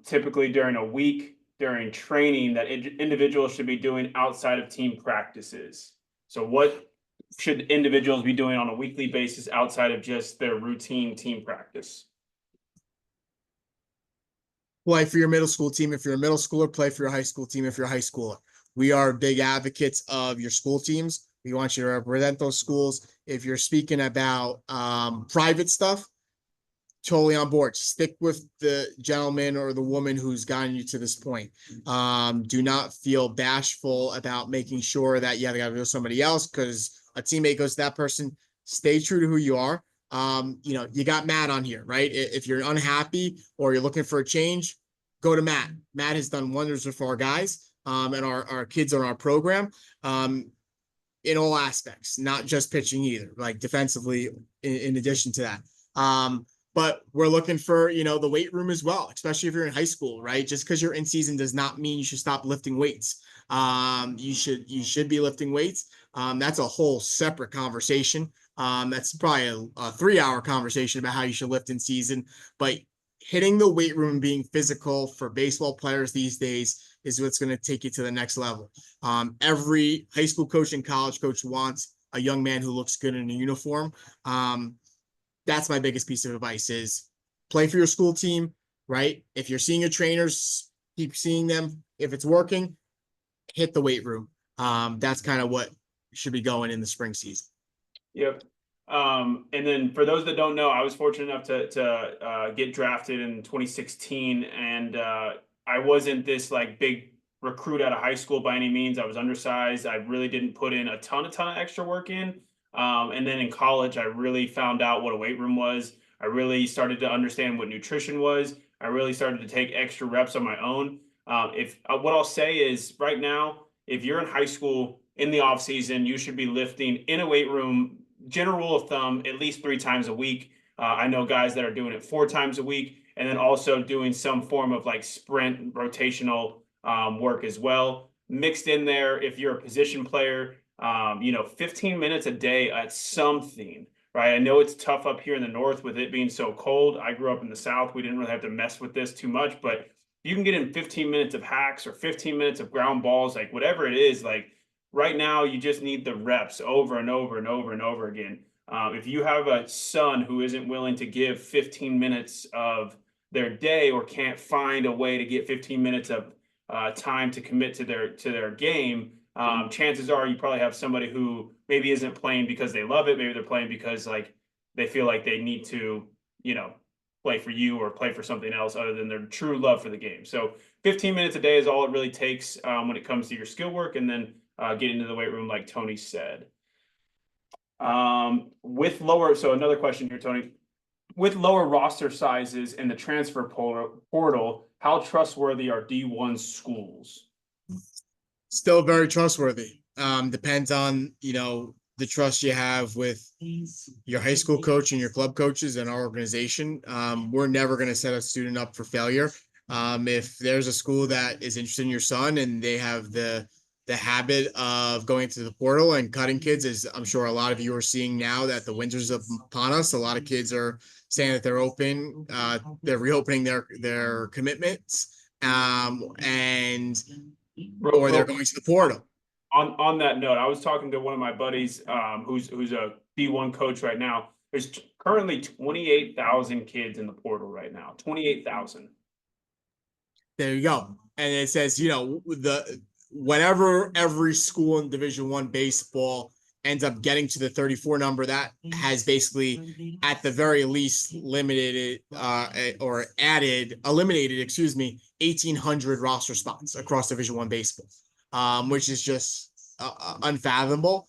typically during a week, during training, that individuals should be doing outside of team practices? So what should individuals be doing on a weekly basis outside of just their routine team practice?
Play for your middle school team if you're a middle schooler. Play for your high school team if you're a high schooler. We are big advocates of your school teams. We want you to represent those schools. If you're speaking about private stuff, totally on board. Stick with the gentleman or the woman who's gotten you to this point. Do not feel bashful about making sure that you got to go to somebody else because a teammate goes to that person. Stay true to who you are. You got Matt on here, right? If you're unhappy or you're looking for a change, go to Matt. Matt has done wonders for our guys and our kids on our program. In all aspects, not just pitching either, like defensively in addition to that. But we're looking for, the weight room as well, especially if you're in high school, right? Just because you're in season does not mean you should stop lifting weights. You should be lifting weights. That's a whole separate conversation. That's probably a 3-hour conversation about how you should lift in season, but hitting the weight room, being physical for baseball players these days is what's going to take you to the next level. Every high school coach and college coach wants a young man who looks good in a uniform. That's my biggest piece of advice is play for your school team, right? If you're seeing your trainers, keep seeing them. If it's working, hit the weight room. That's kind of what should be going in the spring season.
Yep. And then for those that don't know, I was fortunate enough to get drafted in 2016, and I wasn't this like big recruit out of high school by any means. I was undersized. I really didn't put in a ton of extra work in. And then in college, I really found out what a weight room was. I really started to understand what nutrition was. I really started to take extra reps on my own. What I'll say is right now, if you're in high school in the off season, you should be lifting in a weight room. General rule of thumb, at least 3 times a week. I know guys that are doing it 4 times a week, and then also doing some form of like sprint rotational work as well. Mixed in there, if you're a position player, 15 minutes a day at something, right? I know it's tough up here in the north with it being so cold. I grew up in the south. We didn't really have to mess with this too much, but you can get in 15 minutes of hacks or 15 minutes of ground balls, like whatever it is, like right now, you just need the reps over and over and over and over again. If you have a son who isn't willing to give 15 minutes of their day or can't find a way to get 15 minutes of time to commit to their game, chances are you probably have somebody who maybe isn't playing because they love it. Maybe they're playing because like they feel like they need to, play for you or play for something else other than their true love for the game. So 15 minutes a day is all it really takes when it comes to your skill work, and then get into the weight room, like Tony said. So another question here, Tony. With lower roster sizes in the transfer portal, how trustworthy are D1 schools?
Still very trustworthy. Depends on, the trust you have with your high school coach and your club coaches and our organization. We're never going to set a student up for failure. If there's a school that is interested in your son and they have the habit of going to the portal and cutting kids, as I'm sure a lot of you are seeing now that the winter's upon us, a lot of kids are saying that they're reopening their commitments, or they're going to the portal.
On that note, I was talking to one of my buddies who's a D1 coach right now. There's currently 28,000 kids in the portal right now. 28,000.
There you go. And it says, whatever every school in Division I baseball ends up getting to the 34 number, that has basically at the very least eliminated 1,800 roster spots across Division I baseball, which is just unfathomable.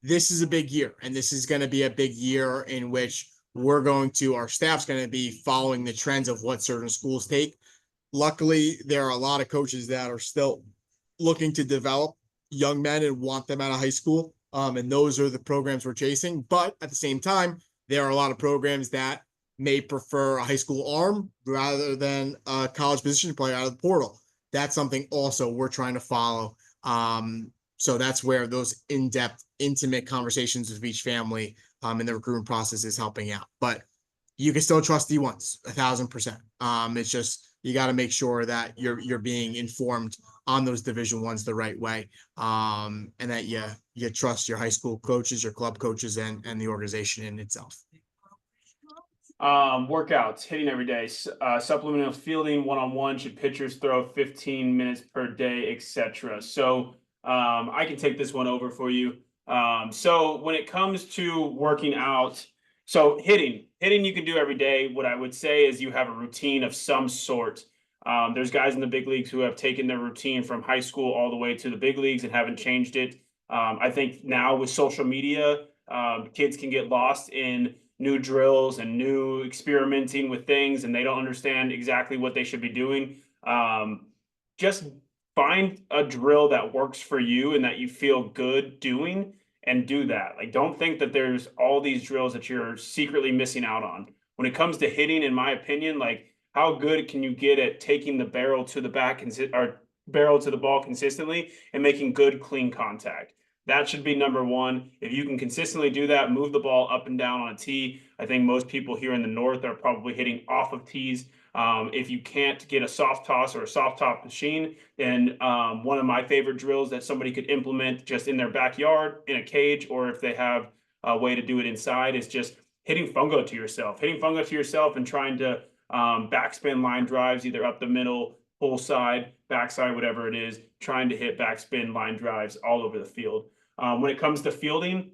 This is a big year, and this is going to be a big year in which our staff's going to be following the trends of what certain schools take. Luckily, there are a lot of coaches that are still looking to develop young men and want them out of high school. And those are the programs we're chasing. But at the same time, there are a lot of programs that may prefer a high school arm rather than a college position player out of the portal. That's something also we're trying to follow. So that's where those in-depth, intimate conversations with each family in the recruitment process is helping out. But you can still trust D1s 1,000%. It's just you got to make sure that you're being informed on those Division Ones the right way, and that you trust your high school coaches, your club coaches, and the organization in itself.
Workouts, hitting every day, supplemental fielding, one-on-one. Should pitchers throw 15 minutes per day, etc.? So I can take this one over for you. So when it comes to working out, so hitting you can do every day. What I would say is you have a routine of some sort. There's guys in the big leagues who have taken their routine from high school all the way to the big leagues and haven't changed it. I think now with social media, kids can get lost in new drills and new experimenting with things, and they don't understand exactly what they should be doing. Just find a drill that works for you and that you feel good doing, and do that. Like, don't think that there's all these drills that you're secretly missing out on. When it comes to hitting, in my opinion, like, how good can you get at taking the barrel to the back or barrel to the ball consistently and making good, clean contact? That should be number one. If you can consistently do that, move the ball up and down on a tee. I think most people here in the North are probably hitting off of tees. If you can't get a soft toss or a soft top machine, then one of my favorite drills that somebody could implement just in their backyard, in a cage, or if they have a way to do it inside, is just hitting fungo to yourself and trying to backspin line drives, either up the middle, pull side, backside, whatever it is, trying to hit backspin line drives all over the field. When it comes to fielding,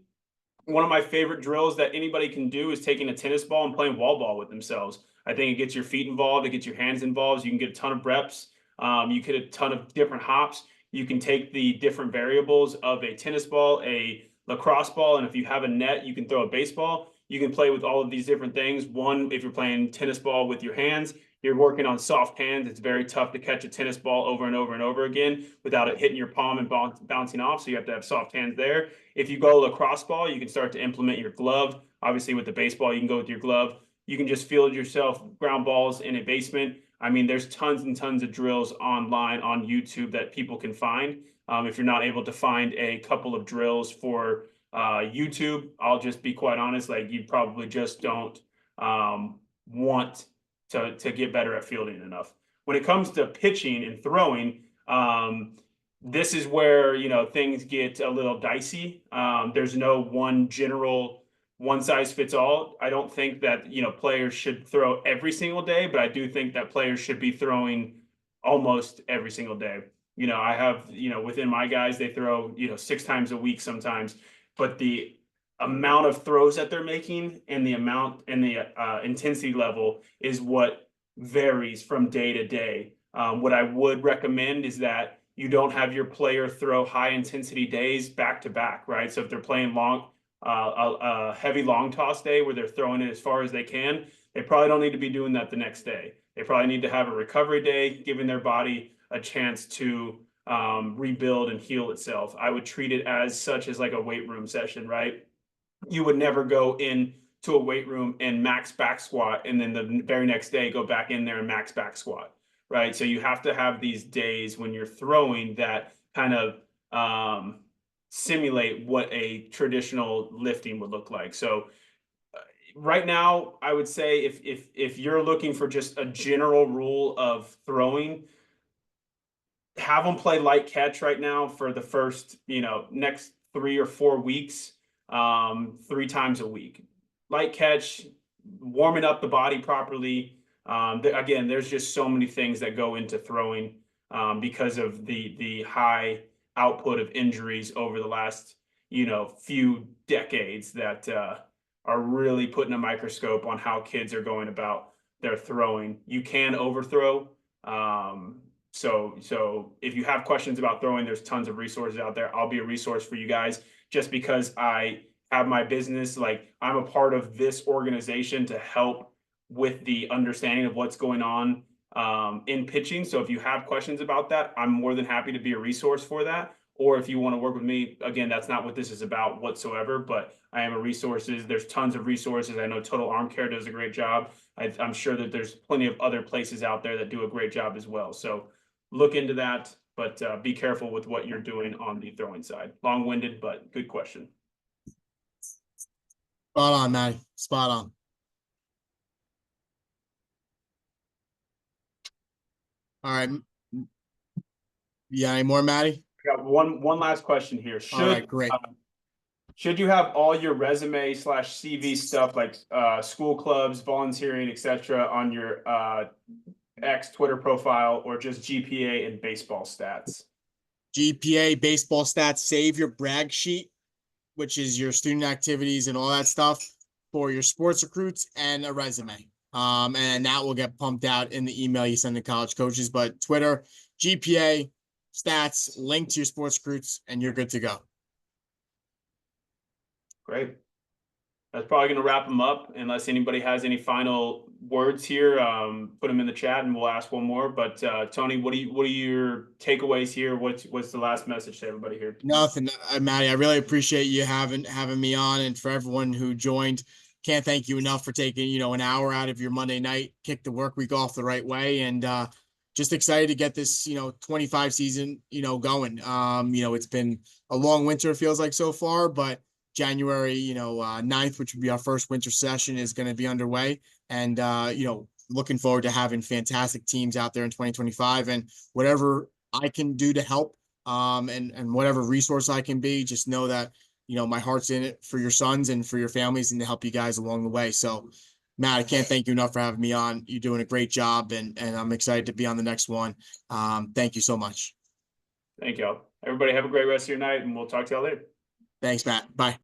one of my favorite drills that anybody can do is taking a tennis ball and playing wall ball with themselves. I think it gets your feet involved, it gets your hands involved. You can get a ton of reps. You get a ton of different hops. You can take the different variables of a tennis ball, a lacrosse ball, and if you have a net, you can throw a baseball. You can play with all of these different things. One, if you're playing tennis ball with your hands, you're working on soft hands. It's very tough to catch a tennis ball over and over and over again without it hitting your palm and bouncing off. So you have to have soft hands there. If you go lacrosse ball, you can start to implement your glove. Obviously, with the baseball, you can go with your glove. You can just field yourself ground balls in a basement. I mean, there's tons and tons of drills online on YouTube that people can find. If you're not able to find a couple of drills for YouTube, I'll just be quite honest, like, you probably just don't want to get better at fielding enough. When it comes to pitching and throwing, this is where, things get a little dicey. There's no one general one size fits all. I don't think that, players should throw every single day, but I do think that players should be throwing almost every single day. I have, within my guys, they throw, 6 times a week sometimes, but the amount of throws that they're making and the amount and the intensity level is what varies from day to day. What I would recommend is that you don't have your player throw high intensity days back to back, right? So if they're playing a heavy long toss day where they're throwing it as far as they can, they probably don't need to be doing that the next day. They probably need to have a recovery day, giving their body a chance to rebuild and heal itself. I would treat it as such as like a weight room session, right? You would never go in to a weight room and max back squat and then the very next day go back in there and max back squat, right? So you have to have these days when you're throwing that kind of simulate what a traditional lifting would look like. So right now, I would say if you're looking for just a general rule of throwing, have them play light catch right now for the first, next 3 or 4 weeks, 3 times a week. Light catch, warming up the body properly. Again, there's just so many things that go into throwing because of the high output of injuries over the last, few decades that are really putting a microscope on how kids are going about their throwing. You can overthrow. So if you have questions about throwing, there's tons of resources out there. I'll be a resource for you guys just because I have my business. Like, I'm a part of this organization to help with the understanding of what's going on in pitching. So if you have questions about that, I'm more than happy to be a resource for that. Or if you want to work with me, again, that's not what this is about whatsoever, but I am a resources. There's tons of resources. I know Total Arm Care does a great job. I'm sure that there's plenty of other places out there that do a great job as well. So look into that, but be careful with what you're doing on the throwing side. Long-winded, but good question.
Spot on, Matty. Spot on. All right. Yeah, any more, Matty?
I got one last question here.
All right, great.
Should you have all your resume / CV stuff like school clubs, volunteering, etc. on your X Twitter profile, or just GPA and baseball stats?
GPA, baseball stats, save your brag sheet, which is your student activities and all that stuff for your sports recruits, and a resume. And that will get pumped out in the email you send to college coaches. But Twitter, GPA, stats, link to your sports recruits, and you're good to go.
Great. That's probably going to wrap them up. Unless anybody has any final words here, put them in the chat and we'll ask one more. But Tony, what are your takeaways here? What's the last message to everybody here?
Nothing, Matty. I really appreciate you having me on, and for everyone who joined. Can't thank you enough for taking an hour out of your Monday night, kick the work week off the right way, and just excited to get this 25 season going. It's been a long winter, it feels like so far, but January 9th, which would be our first winter session, is going to be underway, and looking forward to having fantastic teams out there in 2025, and whatever I can do to help, and whatever resource I can be, just know that my heart's in it for your sons and for your families and to help you guys along the way. So Matt, I can't thank you enough for having me on. You're doing a great job, and I'm excited to be on the next one. Thank you so much.
Thank y'all. Everybody have a great rest of your night, and we'll talk to y'all later.
Thanks, Matt. Bye.